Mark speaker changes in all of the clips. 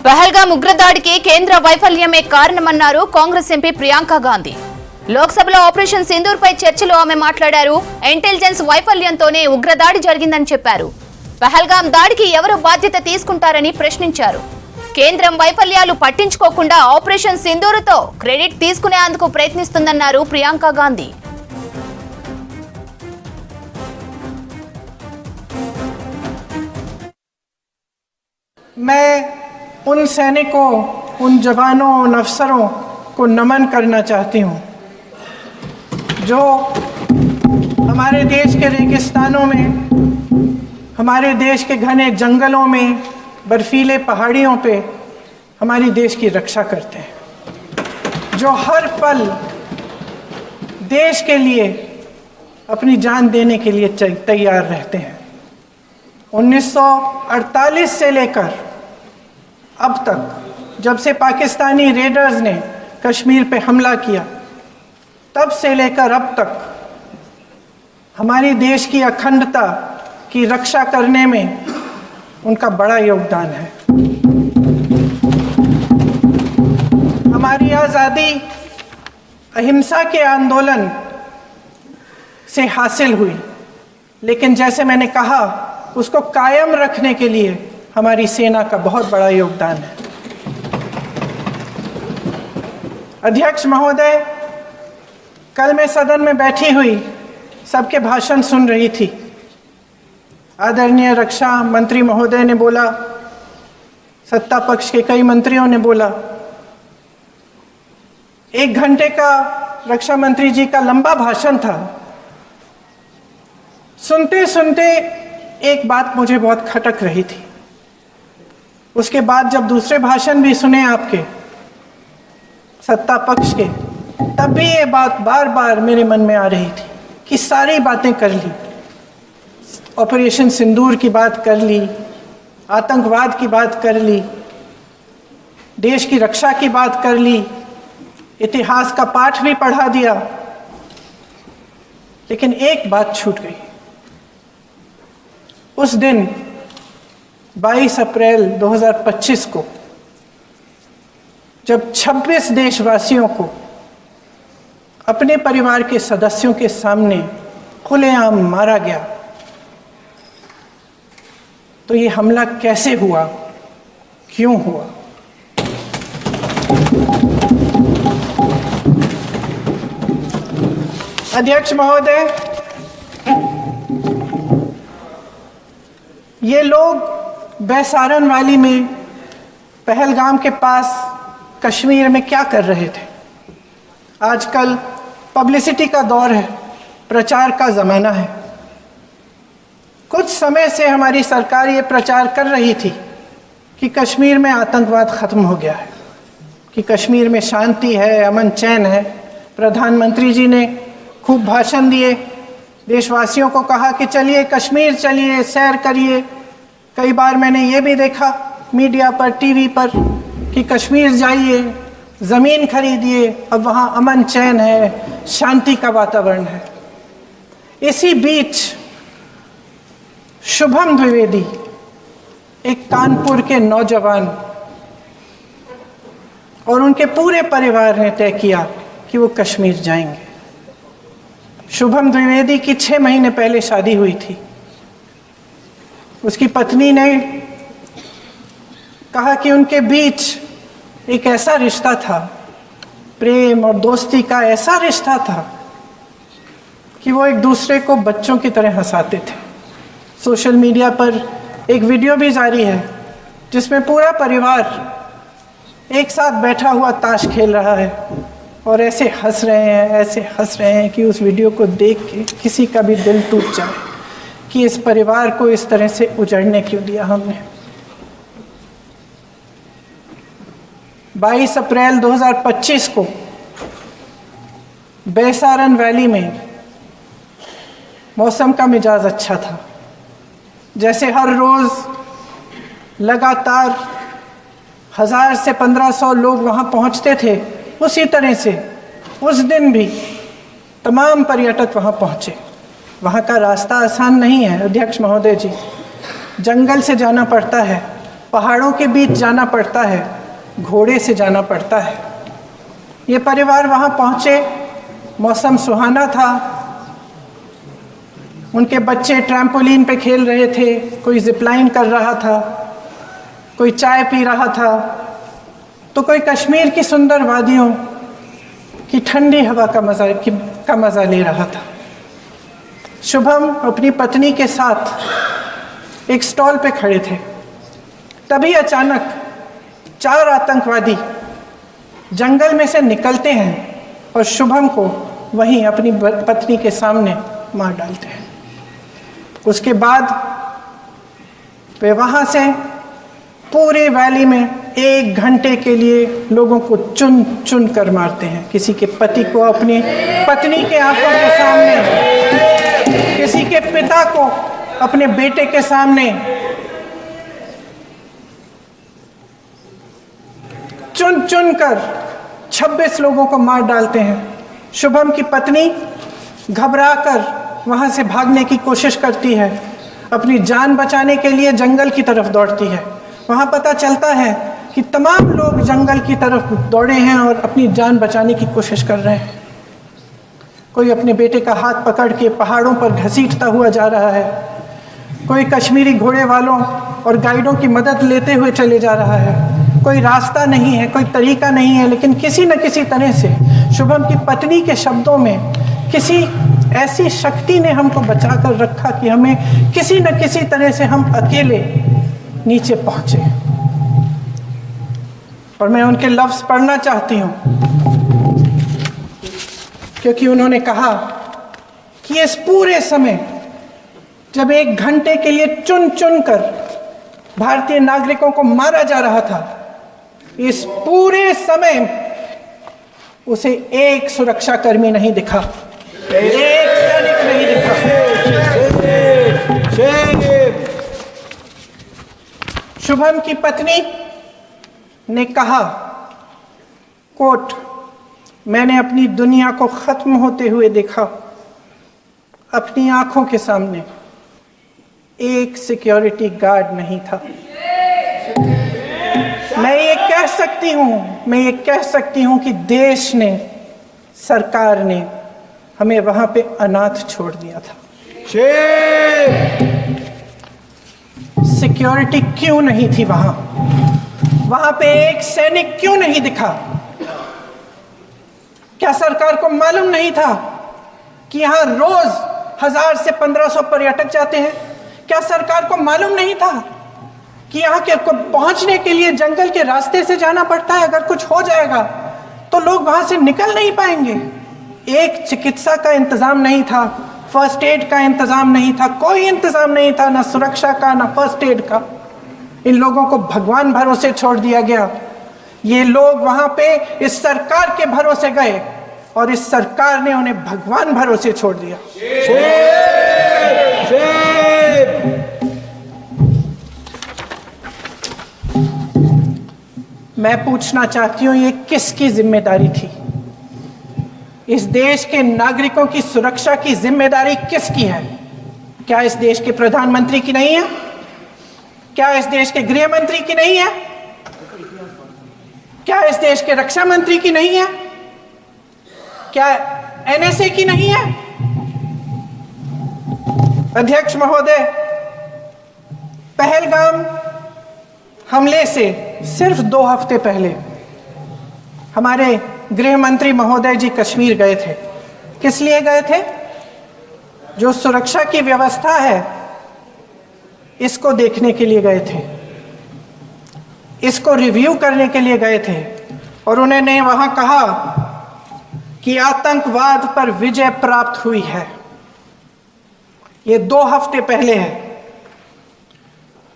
Speaker 1: పహల్గామ్ ఉగ్రదాడికి కేంద్ర వైఫల్యమే కారణమన్నారు కాంగ్రెస్ ఎంపీ ప్రియాంక గాంధీ. లోక్సభలో ఆపరేషన్ సింధూర్ పై చర్చలో ఆమె మాట్లాడారు. ఇంటెలిజెన్స్ వైఫల్యంతోనే ఉగ్రదాడి జరిగిందని చెప్పారు. పహల్గామ్ దాడికి ఎవరు బాధ్యత తీసుకుంటారని ప్రశ్నించారు. కేంద్రం వైఫల్యాలు పట్టించుకోకుండా ఆపరేషన్ సింధూర్తో క్రెడిట్ తీసుకునేందుకు ప్రయత్నిస్తుందన్నారు ప్రియాంక గాంధీ.
Speaker 2: मैं उन सैनिकों, उन जवानों, उन अफसरों को नमन करना चाहती हूँ जो हमारे देश के रेगिस्तानों में, हमारे देश के घने जंगलों में, बर्फीले पहाड़ियों पे हमारी देश की रक्षा करते हैं, जो हर पल देश के लिए अपनी जान देने के लिए तैयार रहते हैं। 1948 से लेकर अब तक, जब से पाकिस्तानी रेडर्स ने कश्मीर पे हमला किया, तब से लेकर अब तक हमारी देश की अखंडता की रक्षा करने में उनका बड़ा योगदान है। हमारी आज़ादी अहिंसा के आंदोलन से हासिल हुई, लेकिन जैसे मैंने कहा, उसको कायम रखने के लिए हमारी सेना का बहुत बड़ा योगदान है। अध्यक्ष महोदय, कल मैं सदन में बैठी हुई सबके भाषण सुन रही थी। आदरणीय रक्षा मंत्री महोदय ने बोला, सत्ता पक्ष के कई मंत्रियों ने बोला। 1 घंटे का रक्षा मंत्री जी का लंबा भाषण था। सुनते सुनते एक बात मुझे बहुत खटक रही थी। उसके बाद जब दूसरे भाषण भी सुने आपके सत्ता पक्ष के, तब भी ये बात बार बार मेरे मन में आ रही थी कि सारी बातें कर ली, ऑपरेशन सिंदूर की बात कर ली, आतंकवाद की बात कर ली, देश की रक्षा की बात कर ली, इतिहास का पाठ भी पढ़ा दिया, लेकिन एक बात छूट गई। उस दिन 22 अप्रैल 2025 को जब 26 देशवासियों को अपने परिवार के सदस्यों के सामने खुलेआम मारा गया, तो ये हमला कैसे हुआ, क्यों हुआ? अध्यक्ष महोदय, ये लोग बैसारन वैली में, पहलगाम के पास कश्मीर में क्या कर रहे थे? आजकल पब्लिसिटी का दौर है, प्रचार का ज़माना है। कुछ समय से हमारी सरकार ये प्रचार कर रही थी कि कश्मीर में आतंकवाद ख़त्म हो गया है, कि कश्मीर में शांति है, अमन चैन है। प्रधानमंत्री जी ने खूब भाषण दिए, देशवासियों को कहा कि चलिए कश्मीर चलिए, सैर करिए। कई बार मैंने ये भी देखा मीडिया पर, टीवी पर, कि कश्मीर जाइए, ज़मीन खरीदिए, अब वहाँ अमन चैन है, शांति का वातावरण है। इसी बीच शुभम द्विवेदी, एक कानपुर के नौजवान, और उनके पूरे परिवार ने तय किया कि वो कश्मीर जाएंगे। शुभम द्विवेदी की 6 महीने पहले शादी हुई थी। उसकी पत्नी ने कहा कि उनके बीच एक ऐसा रिश्ता था, प्रेम और दोस्ती का ऐसा रिश्ता था कि वो एक दूसरे को बच्चों की तरह हंसाते थे। सोशल मीडिया पर एक वीडियो भी जारी है जिसमें पूरा परिवार एक साथ बैठा हुआ ताश खेल रहा है और ऐसे हंस रहे हैं कि उस वीडियो को देख के किसी का भी दिल टूट जाए कि इस परिवार को इस तरह से उजड़ने क्यों दिया हमने। 22 अप्रैल 2025 को बैसारन वैली में मौसम का मिजाज अच्छा था। जैसे हर रोज़ लगातार 1000 से 1500 लोग वहाँ पहुँचते थे, उसी तरह से उस दिन भी तमाम पर्यटक वहाँ पहुँचे। वहाँ का रास्ता आसान नहीं है अध्यक्ष महोदय जी, जंगल से जाना पड़ता है, पहाड़ों के बीच जाना पड़ता है, घोड़े से जाना पड़ता है। ये परिवार वहाँ पहुँचे, मौसम सुहाना था, उनके बच्चे ट्रैम्पोलिन पे खेल रहे थे, कोई जिपलाइन कर रहा था, कोई चाय पी रहा था, तो कोई कश्मीर की सुंदर वादियों की ठंडी हवा का मज़ा ले रहा था। शुभम अपनी पत्नी के साथ एक स्टॉल पे खड़े थे। तभी अचानक 4 आतंकवादी जंगल में से निकलते हैं और शुभम को वहीं अपनी पत्नी के सामने मार डालते हैं। उसके बाद वे वहाँ से पूरे वैली में 1 घंटे के लिए लोगों को चुन चुन कर मारते हैं। किसी के पति को अपनी पत्नी के आंखों के सामने, किसी के पिता को अपने बेटे के सामने, चुन चुन कर 26 लोगों को मार डालते हैं। शुभम की पत्नी घबराकर वहां से भागने की कोशिश करती है, अपनी जान बचाने के लिए जंगल की तरफ दौड़ती है। वहां पता चलता है कि तमाम लोग जंगल की तरफ दौड़े हैं और अपनी जान बचाने की कोशिश कर रहे हैं। कोई अपने बेटे का हाथ पकड़ के पहाड़ों पर घसीटता हुआ जा रहा है, कोई कश्मीरी घोड़े वालों और गाइडों की मदद लेते हुए चले जा रहा है। कोई रास्ता नहीं है, कोई तरीका नहीं है, लेकिन किसी न किसी तरह से शुभम की पत्नी के शब्दों में किसी ऐसी शक्ति ने हमको बचा कर रखा कि हमें किसी न किसी तरह से हम अकेले नीचे पहुंचे। और मैं उनके लफ्ज पढ़ना चाहती हूं, क्योंकि उन्होंने कहा कि इस पूरे समय जब 1 घंटे के लिए चुन चुन कर भारतीय नागरिकों को मारा जा रहा था, इस पूरे समय उसे एक सुरक्षाकर्मी नहीं दिखा, एक सैनिक नहीं दिखा। शुभम की पत्नी ने कहा, कोट, मैंने अपनी दुनिया को खत्म होते हुए देखा, अपनी आंखों के सामने एक सिक्योरिटी गार्ड नहीं था। मैं ये कह सकती हूं कि देश ने, सरकार ने हमें वहां पे अनाथ छोड़ दिया था। सिक्योरिटी क्यों नहीं थी वहां पे एक सैनिक क्यों नहीं दिखा? क्या सरकार को मालूम नहीं था कि यहां रोज 1000 से 1500 पर्यटक जाते हैं? क्या सरकार को मालूम नहीं था कि यहाँ के पहुंचने के लिए जंगल के रास्ते से जाना पड़ता है? अगर कुछ हो जाएगा तो लोग वहां से निकल नहीं पाएंगे। एक चिकित्सा का इंतजाम नहीं था, फर्स्ट एड का इंतजाम नहीं था, कोई इंतजाम नहीं था, ना सुरक्षा का ना फर्स्ट एड का। इन लोगों को भगवान भरोसे छोड़ दिया गया। ये लोग वहां पे इस सरकार के भरोसे गए और इस सरकार ने उन्हें भगवान भरोसे छोड़ दिया। मैं पूछना चाहती हूं, ये किसकी जिम्मेदारी थी? इस देश के नागरिकों की सुरक्षा की जिम्मेदारी किसकी है? क्या इस देश के प्रधानमंत्री की नहीं है? क्या इस देश के गृह मंत्री की नहीं है? क्या इस देश के रक्षा मंत्री की नहीं है? क्या एनएसए की नहीं है? अध्यक्ष महोदय, पहलगाम हमले से सिर्फ 2 हफ्ते पहले हमारे गृह मंत्री महोदय जी कश्मीर गए थे। किस लिए गए थे? जो सुरक्षा की व्यवस्था है इसको देखने के लिए गए थे, इसको रिव्यू करने के लिए गए थे। और उन्होंने वहां कहा कि आतंकवाद पर विजय प्राप्त हुई है। ये 2 हफ्ते पहले है।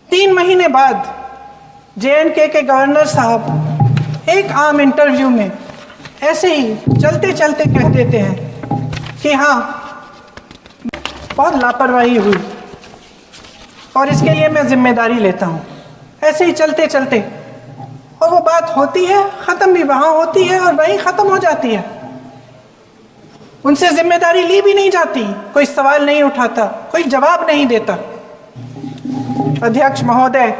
Speaker 2: 3 महीने बाद JNK के गवर्नर साहब एक आम इंटरव्यू में ऐसे ही चलते चलते कह देते हैं कि हाँ, बहुत लापरवाही हुई और इसके लिए मैं जिम्मेदारी लेता हूँ। ऐसे ही चलते चलते, और वो बात होती है, ख़त्म भी वहाँ होती है और वहीं ख़त्म हो जाती है। उनसे जिम्मेदारी ली भी नहीं जाती, कोई सवाल नहीं उठाता, कोई जवाब नहीं देता। अध्यक्ष महोदय,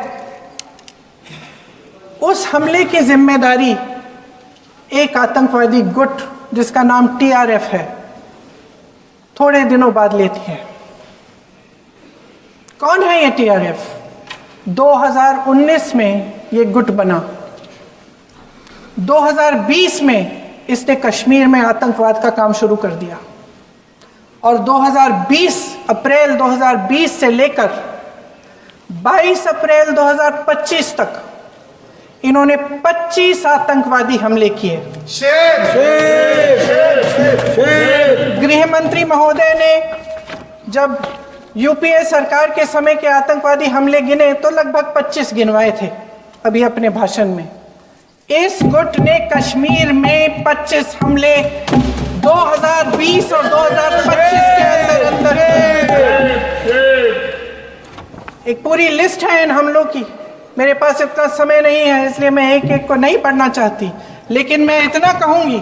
Speaker 2: उस हमले की जिम्मेदारी एक आतंकवादी गुट जिसका नाम TRF है थोड़े दिनों बाद लेती है। कौन है ये TRF? 2019 में ये गुट बना। 2020 में इसने कश्मीर में आतंकवाद का काम शुरू कर दिया और 2020 अप्रैल 2020 से लेकर 22 अप्रैल 2025 तक इन्होंने 25 आतंकवादी हमले किए। गृह मंत्री महोदय ने जब यूपीए सरकार के समय के आतंकवादी हमले गिने तो लगभग 25 गिनवाए थे अभी अपने भाषण में। इस गुट ने कश्मीर में 25 हमले 2020 और 2025 के अंदर एक पूरी लिस्ट है इन हमलों की। मेरे पास इतना समय नहीं है इसलिए मैं एक एक को नहीं पढ़ना चाहती, लेकिन मैं इतना कहूंगी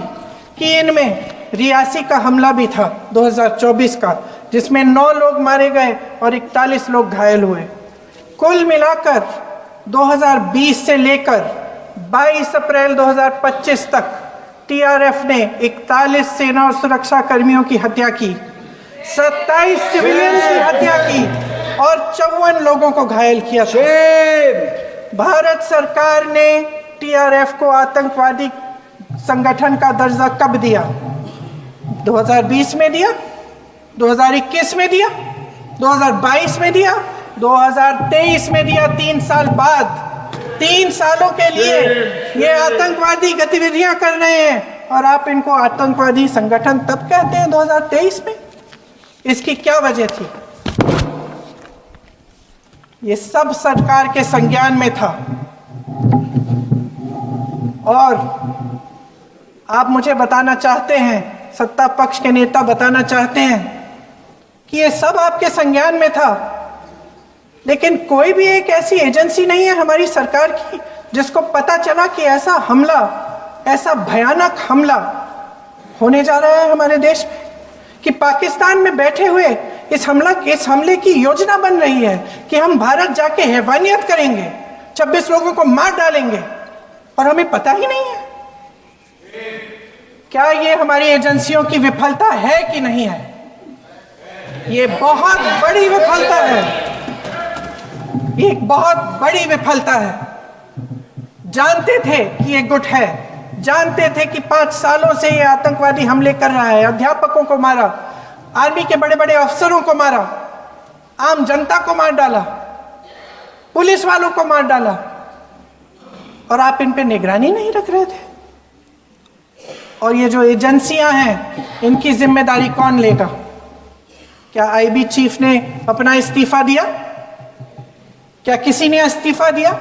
Speaker 2: कि इनमें रियासी का हमला भी था 2024 का, जिसमें 9 लोग मारे गए और 41 लोग घायल हुए। कुल मिलाकर 2020 से लेकर 22 अप्रैल 2025 तक TRF ने 41 सेना और सुरक्षा कर्मियों की हत्या की, 27 सिविलियन की हत्या की और 54 लोगों को घायल किया। भारत सरकार ने TRF को आतंकवादी संगठन का दर्जा कब दिया? 2020 में दिया, 2021 में दिया, 2022 में दिया, 2023 में दिया। 3 साल बाद, 3 सालों के लिए ये आतंकवादी गतिविधियां कर रहे हैं और आप इनको आतंकवादी संगठन तब कहते हैं 2023 में। इसकी क्या वजह थी? ये सब सरकार के संज्ञान में था और आप मुझे बताना चाहते हैं, सत्ता पक्ष के नेता बताना चाहते हैं कि ये सब आपके संज्ञान में था, लेकिन कोई भी एक ऐसी एजेंसी नहीं है हमारी सरकार की जिसको पता चला कि ऐसा हमला, ऐसा भयानक हमला होने जा रहा है हमारे देश में, कि पाकिस्तान में बैठे हुए इस हमले की योजना बन रही है कि हम भारत जाके हैवानियत करेंगे, 26 लोगों को मार डालेंगे और हमें पता ही नहीं है। क्या ये हमारी एजेंसियों की विफलता है कि नहीं है? ये बहुत बड़ी विफलता है, एक बहुत बड़ी विफलता है। जानते थे कि ये गुट है, जानते थे कि 5 सालों से ये आतंकवादी हमले कर रहा है, अध्यापकों को मारा, आर्मी के बड़े बड़े अफसरों को मारा, आम जनता को मार डाला, पुलिस वालों को मार डाला, और आप इन पे निगरानी नहीं रख रहे थे। और ये जो एजेंसियां हैं इनकी जिम्मेदारी कौन लेगा? क्या IB चीफ ने अपना इस्तीफा दिया? क्या किसी ने इस्तीफा दिया?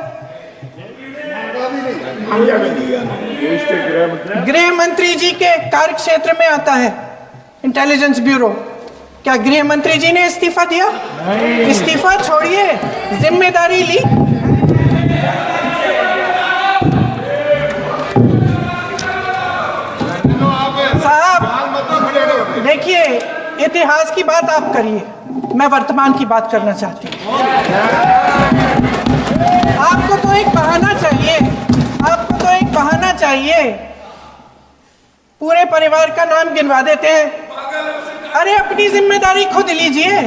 Speaker 2: गृह मंत्री जी के कार्य क्षेत्र में आता है इंटेलिजेंस ब्यूरो। क्या गृह मंत्री जी ने इस्तीफा दिया? इस्तीफा छोड़िए, जिम्मेदारी ली। साहब देखिए, इतिहास की बात आप करिए, मैं वर्तमान की बात करना चाहती हूँ। आपको तो एक बहाना चाहिए, आपको तो एक बहाना चाहिए। पूरे परिवार का नाम गिनवा देते हैं। अरे अपनी जिम्मेदारी खुद लीजिए।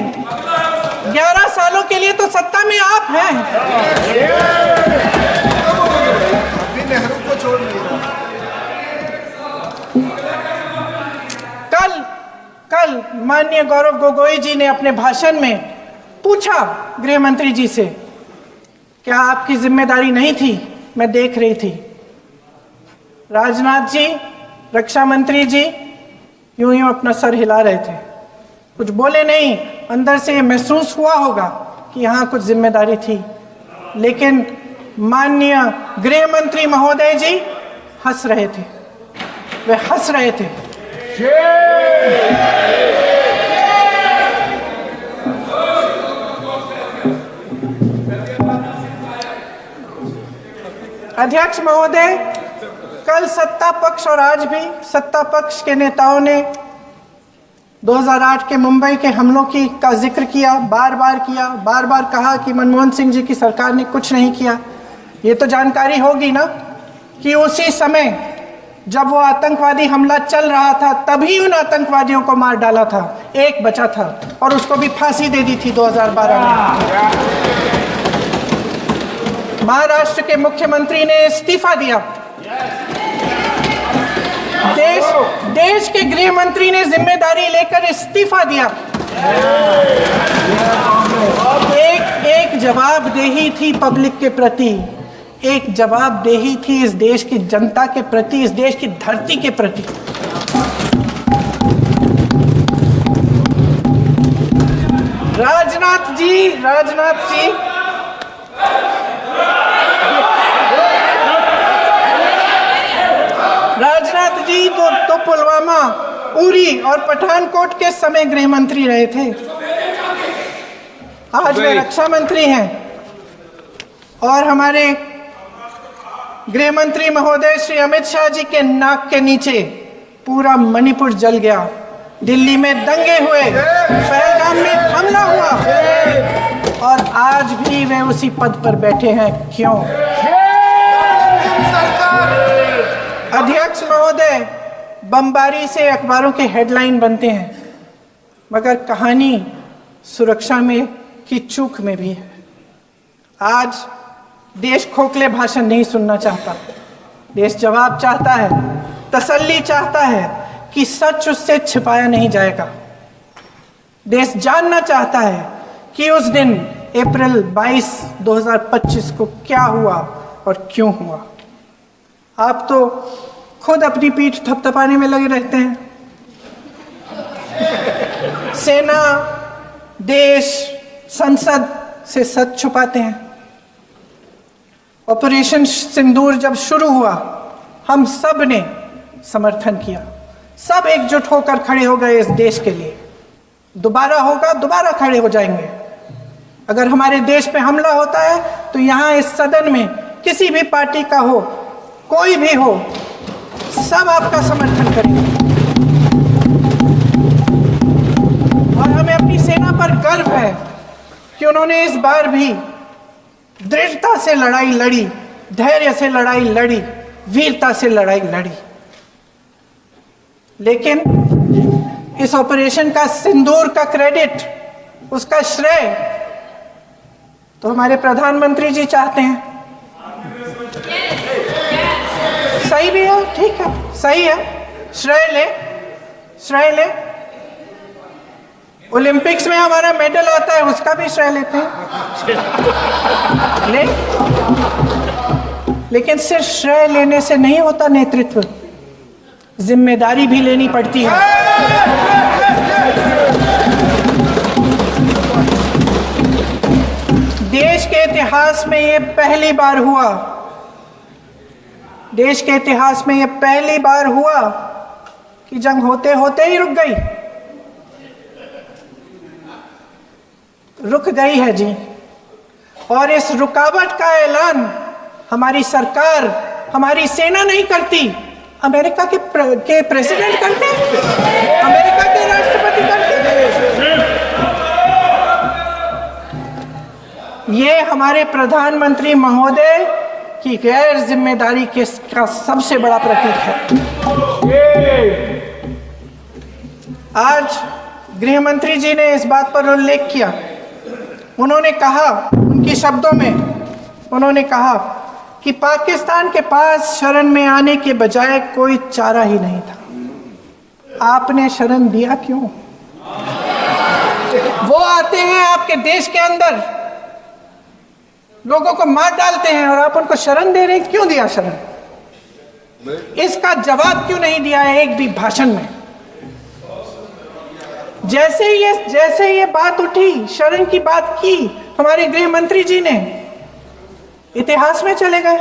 Speaker 2: 11 सालों के लिए तो सत्ता में आप हैं। नेहरू को छोड़ नहीं रहा। कल माननीय गौरव गोगोई जी ने अपने भाषण में पूछा गृह मंत्री जी से, क्या आपकी जिम्मेदारी नहीं थी? मैं देख रही थी। राजनाथ जी, रक्षा मंत्री जी यूं यूं अपना सर हिला रहे थे, कुछ बोले नहीं। अंदर से ये महसूस हुआ होगा कि यहाँ कुछ जिम्मेदारी थी, लेकिन माननीय गृह मंत्री महोदय जी हंस रहे थे, वे हंस रहे थे। अध्यक्ष महोदय, कल सत्ता पक्ष और आज भी सत्ता पक्ष के नेताओं ने 2008 के मुंबई के हमलों का जिक्र किया, बार बार कहा कि मनमोहन सिंह जी की सरकार ने कुछ नहीं किया। ये तो जानकारी होगी ना कि उसी समय जब वो आतंकवादी हमला चल रहा था तभी उन आतंकवादियों को मार डाला था, एक बचा था और उसको भी फांसी दे दी थी 2012 में। महाराष्ट्र के मुख्यमंत्री ने इस्तीफा दिया, देश के गृह मंत्री ने जिम्मेदारी लेकर इस्तीफा दिया। एक जवाबदेही थी पब्लिक के प्रति, एक जवाबदेही थी इस देश की जनता के प्रति, इस देश की धरती के प्रति। राजनाथ जी तो पुलवामा, उरी और पठानकोट के समय गृह मंत्री रहे थे। आज वे रक्षा मंत्री हैं और हमारे गृह मंत्री महोदय श्री अमित शाह जी के नाक के नीचे पूरा मणिपुर जल गया, दिल्ली में दंगे हुए, पहलगाम में हमला हुआ और आज भी वे उसी पद पर बैठे हैं। क्यों? अध्यक्ष महोदय, बमबारी से अखबारों के हेडलाइन बनते हैं, मगर कहानी सुरक्षा में की चूक में भी है। आज देश खोखले भाषण नहीं सुनना चाहता, देश जवाब चाहता है, तसल्ली चाहता है कि सच उससे छिपाया नहीं जाएगा। देश जानना चाहता है कि उस दिन अप्रैल 22, 2025 को क्या हुआ और क्यों हुआ। आप तो खुद अपनी पीठ थपथपाने में लगे रहते हैं। सेना, देश, संसद से सच छुपाते हैं। ऑपरेशन सिंदूर जब शुरू हुआ, हम सब ने समर्थन किया, सब एकजुट होकर खड़े हो गए इस देश के लिए। दोबारा होगा, दोबारा खड़े हो जाएंगे। अगर हमारे देश पे हमला होता है तो यहाँ इस सदन में किसी भी पार्टी का हो, कोई भी हो, सब आपका समर्थन करेंगे। और हमें अपनी सेना पर गर्व है कि उन्होंने इस बार भी दृढ़ता से लड़ाई लड़ी, धैर्य से लड़ाई लड़ी, वीरता से लड़ाई लड़ी। लेकिन इस ऑपरेशन का सिंदूर का क्रेडिट, उसका श्रेय तो हमारे प्रधानमंत्री जी चाहते हैं। सही भी है, ठीक है, सही है, श्रेय ले। ओलंपिक्स में हमारा मेडल आता है, उसका भी श्रेय लेते हैं। लेकिन सिर्फ श्रेय लेने से नहीं होता नेतृत्व, जिम्मेदारी भी लेनी पड़ती है। देश के इतिहास में ये पहली बार हुआ, देश के इतिहास में ये पहली बार हुआ कि जंग होते होते ही रुक गई है जी। और इस रुकावट का ऐलान हमारी सरकार, हमारी सेना नहीं करती, अमेरिका के प्रेसिडेंट करते हैं, अमेरिका के राष्ट्रपति करते हैं। ये हमारे प्रधानमंत्री महोदय की गैर जिम्मेदारी का सबसे बड़ा प्रतीक है। आज गृह मंत्री जी ने इस बात पर उल्लेख किया, उन्होंने कहा, उनके शब्दों में उन्होंने कहा कि पाकिस्तान के पास शरण में आने के बजाय कोई चारा ही नहीं था। आपने शरण दिया क्यों? वो आते हैं आपके देश के अंदर, लोगों को मार डालते हैं और आप उनको शरण दे रहे हैं। क्यों दिया शरण? इसका जवाब क्यों नहीं दिया है एक भी भाषण में? जैसे ये बात उठी, शरण की बात की, हमारे गृह मंत्री जी ने इतिहास में चले गए।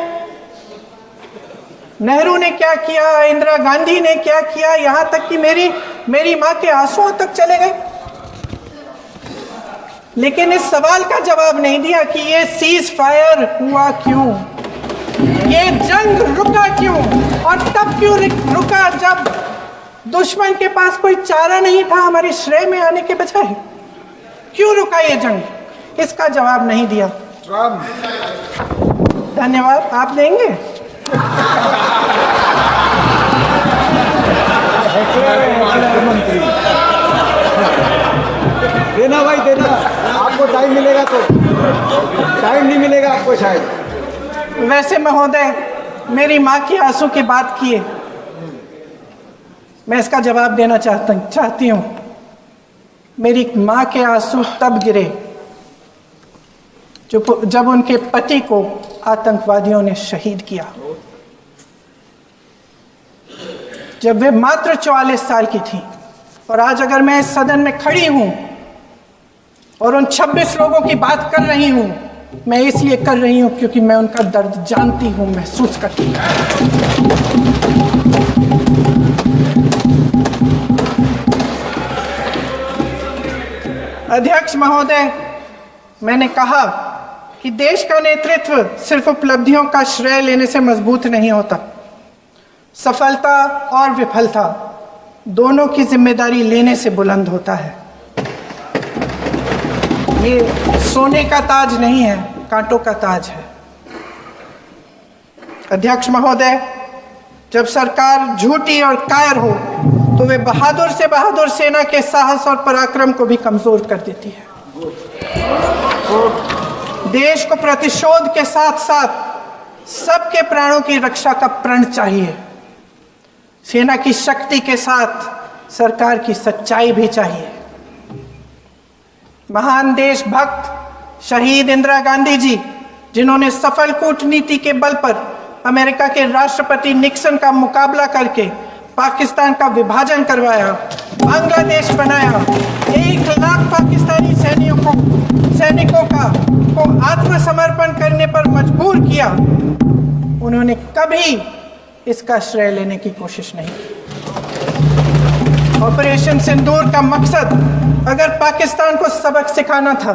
Speaker 2: नेहरू ने क्या किया, इंदिरा गांधी ने क्या किया, यहां तक कि मेरी मां के आंसुओं तक चले गए। लेकिन इस सवाल का जवाब नहीं दिया कि ये सीज फायर हुआ क्यों, ये जंग रुका क्यों, और तब क्यों रुका जब दुश्मन के पास कोई चारा नहीं था हमारे श्रेय में आने के बजाय। क्यों रुका ये जंग? इसका जवाब नहीं दिया। धन्यवाद। आप देंगे?
Speaker 3: देना भाई देना, आपको टाइम मिलेगा तो। टाइम नहीं मिलेगा आपको शायद।
Speaker 2: वैसे महोदय, मेरी माँ की आंसू की बात किए, मैं इसका जवाब देना चाहती हूँ। मेरी माँ के आंसू तब गिरे जब उनके पति को आतंकवादियों ने शहीद किया, जब वे मात्र 44 साल की थी। और आज अगर मैं इस सदन में खड़ी हूं और उन 26 लोगों की बात कर रही हूं, मैं इसलिए कर रही हूं क्योंकि मैं उनका दर्द जानती हूं, महसूस करती हूं। अध्यक्ष महोदय, मैंने कहा कि देश का नेतृत्व सिर्फ उपलब्धियों का श्रेय लेने से मजबूत नहीं होता। सफलता और विफलता दोनों की जिम्मेदारी लेने से बुलंद होता है। ये सोने का ताज नहीं है, कांटों का ताज है। अध्यक्ष महोदय, जब सरकार झूठी और कायर हो तो वे बहादुर से बहादुर सेना के साहस और पराक्रम को भी कमजोर कर देती है। देश को प्रतिशोध के साथ साथ सबके प्राणों की रक्षा का प्रण चाहिए। सेना की शक्ति के साथ सरकार की सच्चाई भी चाहिए। महान देशभक्त शहीद इंदिरा गांधी जी, जिन्होंने सफल कूटनीति के बल पर अमेरिका के राष्ट्रपति निक्सन का मुकाबला करके पाकिस्तान का विभाजन करवाया, बांग्लादेश बनाया, 1 लाख पाकिस्तानी सैनिकों को आत्मसमर्पण करने पर मजबूर किया, उन्होंने कभी इसका श्रेय लेने की कोशिश नहीं की। ऑपरेशन सिंदूर का मकसद अगर पाकिस्तान को सबक सिखाना था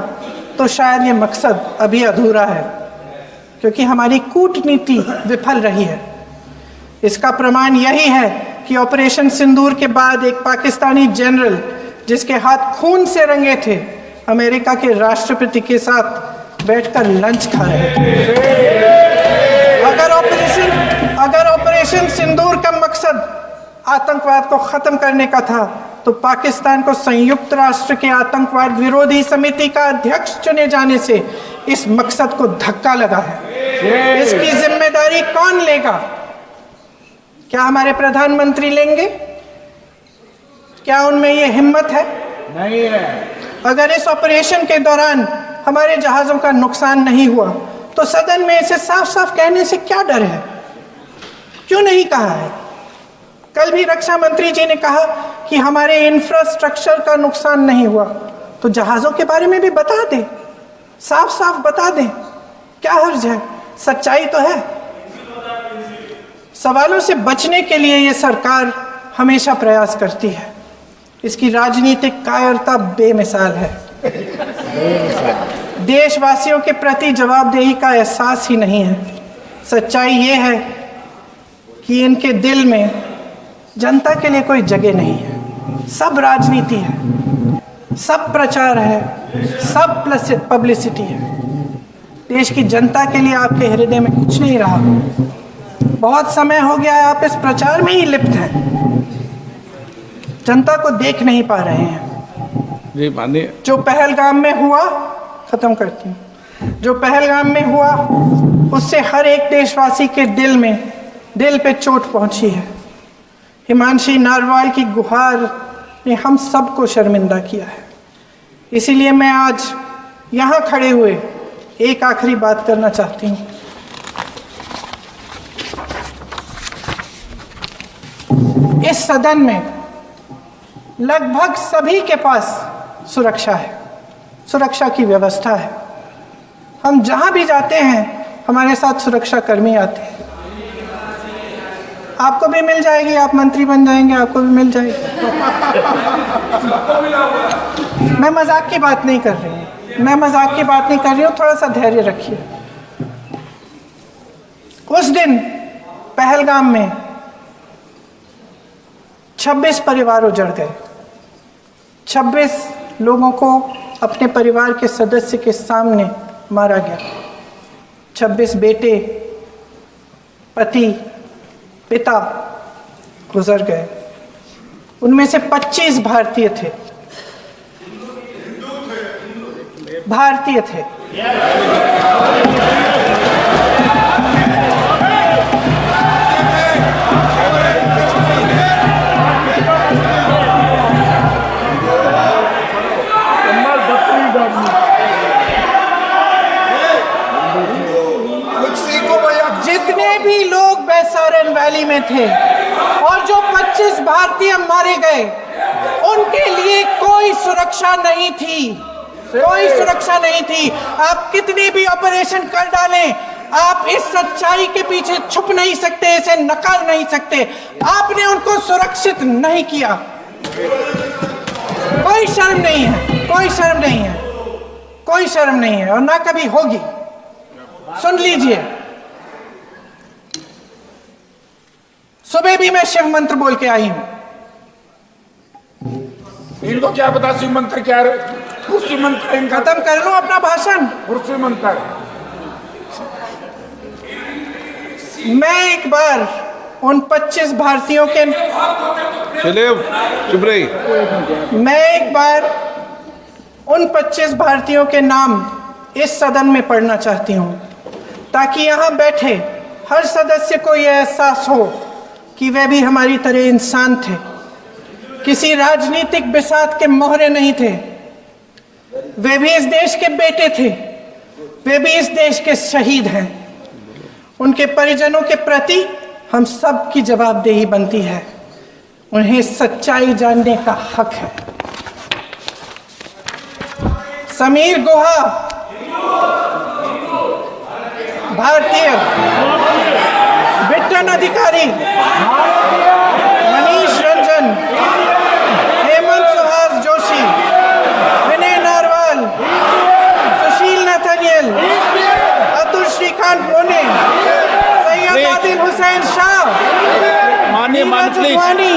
Speaker 2: तो शायद ये मकसद अभी अधूरा है, क्योंकि हमारी कूटनीति विफल रही है। इसका प्रमाण यही है कि ऑपरेशन सिंदूर के बाद एक पाकिस्तानी जनरल, जिसके हाथ खून से रंगे थे, अमेरिका के राष्ट्रपति के साथ बैठकर लंच खा रहे थे। अगर ऑपरेशन सिंदूर का मकसद आतंकवाद को खत्म करने का था तो पाकिस्तान को संयुक्त राष्ट्र के आतंकवाद विरोधी समिति का अध्यक्ष चुने जाने से इस मकसद को धक्का लगा है। इसकी जिम्मेदारी कौन लेगा? क्या हमारे प्रधानमंत्री लेंगे? क्या उनमें ये हिम्मत है?
Speaker 3: नहीं है।
Speaker 2: अगर इस ऑपरेशन के दौरान हमारे जहाजों का नुकसान नहीं हुआ तो सदन में इसे साफ साफ कहने से क्या डर है? क्यों नहीं कहा है? कल भी रक्षा मंत्री जी ने कहा कि हमारे इंफ्रास्ट्रक्चर का नुकसान नहीं हुआ, तो जहाजों के बारे में भी बता दें, साफ साफ बता दें, क्या हर्ज है? सच्चाई तो है। सवालों से बचने के लिए ये सरकार हमेशा प्रयास करती है। इसकी राजनीतिक कायरता बेमिसाल है। देशवासियों के प्रति जवाबदेही का एहसास ही नहीं है। सच्चाई ये है कि इनके दिल में जनता के लिए कोई जगह नहीं है। सब राजनीति है, सब प्रचार है, सब पब्लिसिटी है। देश की जनता के लिए आपके हृदय में कुछ नहीं रहा। बहुत समय हो गया है आप इस प्रचार में ही लिप्त हैं, जनता को देख नहीं पा रहे हैं।
Speaker 3: जी मानिए।
Speaker 2: जो पहलगाम में हुआ, खत्म करती हूँ, जो पहलगाम में हुआ उससे हर एक देशवासी के दिल पे चोट पहुंची है। हिमांशी नारवाल की गुहार ने हम सबको शर्मिंदा किया है। इसीलिए मैं आज यहाँ खड़े हुए एक आखिरी बात करना चाहती हूँ। इस सदन में लगभग सभी के पास सुरक्षा है, सुरक्षा की व्यवस्था है। हम जहाँ भी जाते हैं हमारे साथ सुरक्षा कर्मी आते हैं। आपको भी मिल जाएगी, आप मंत्री बन जाएंगे, आपको भी मिल जाएगी। मैं मजाक की बात नहीं कर रही हूँ, थोड़ा सा धैर्य रखिए। उस दिन पहलगाम में 26 परिवार उजड़ गए। 26 लोगों को अपने परिवार के सदस्य के सामने मारा गया। 26 बेटे, पति, पिता गुजर गए। उनमें से 25 भारतीय थे। भारतीय थे। जितने भी लोग बैसारन वैली में थे और जो 25 भारतीय मारे गए, उनके लिए कोई सुरक्षा नहीं थी। कोई सुरक्षा नहीं थी। आप कितने भी ऑपरेशन कर डालें, आप इस सच्चाई के पीछे छुप नहीं सकते, इसे नकार नहीं सकते। आपने उनको सुरक्षित नहीं किया। कोई शर्म नहीं है, कोई शर्म नहीं है, कोई शर्म नहीं है और ना कभी होगी। सुन लीजिए, सुबह भी मैं शिव मंत्र बोल के आई हूं।
Speaker 4: इनको क्या पता शिव मंत्र क्या है? शिव मंत्र इनका
Speaker 2: खत्म कर लूं अपना भाषण।
Speaker 4: शिव मंत्र
Speaker 2: मैं एक बार उन 25 भारतीयों के
Speaker 3: चुप रही।
Speaker 2: मैं एक बार उन 25 भारतीयों के नाम इस सदन में पढ़ना चाहती हूं, ताकि यहां बैठे हर सदस्य को यह एहसास हो कि वे भी हमारी तरह इंसान थे, किसी राजनीतिक बिसात के मोहरे नहीं थे। वे भी इस देश के बेटे थे, वे भी इस देश के शहीद हैं। उनके परिजनों के प्रति हम सब की जवाबदेही बनती है। उन्हें सच्चाई जानने का हक है। समीर गुहा भारतीय, बिट्टन अधिकारी, मनीष रंजन, हेमंत सुहास जोशी, विनय नारवाल, सुशील नथनियल, अतुल श्रीकांत पुणे, सैयद आदिल हुसैन शाह, नीरज उद्वानी,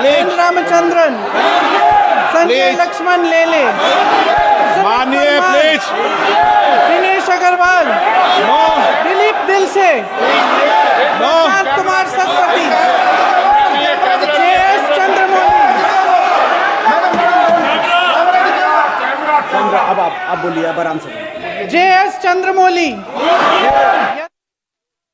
Speaker 2: एन रामचंद्रन, संजय लक्ष्मण लेले,
Speaker 3: मानिए प्लीज।
Speaker 2: दिनेश अग्रवाल, दिलीप दिल से, प्रशांत कुमार सतपति, JS चंद्रमौली।
Speaker 3: अब आप बोलिए, अब आराम से।
Speaker 2: JS चंद्रमौली,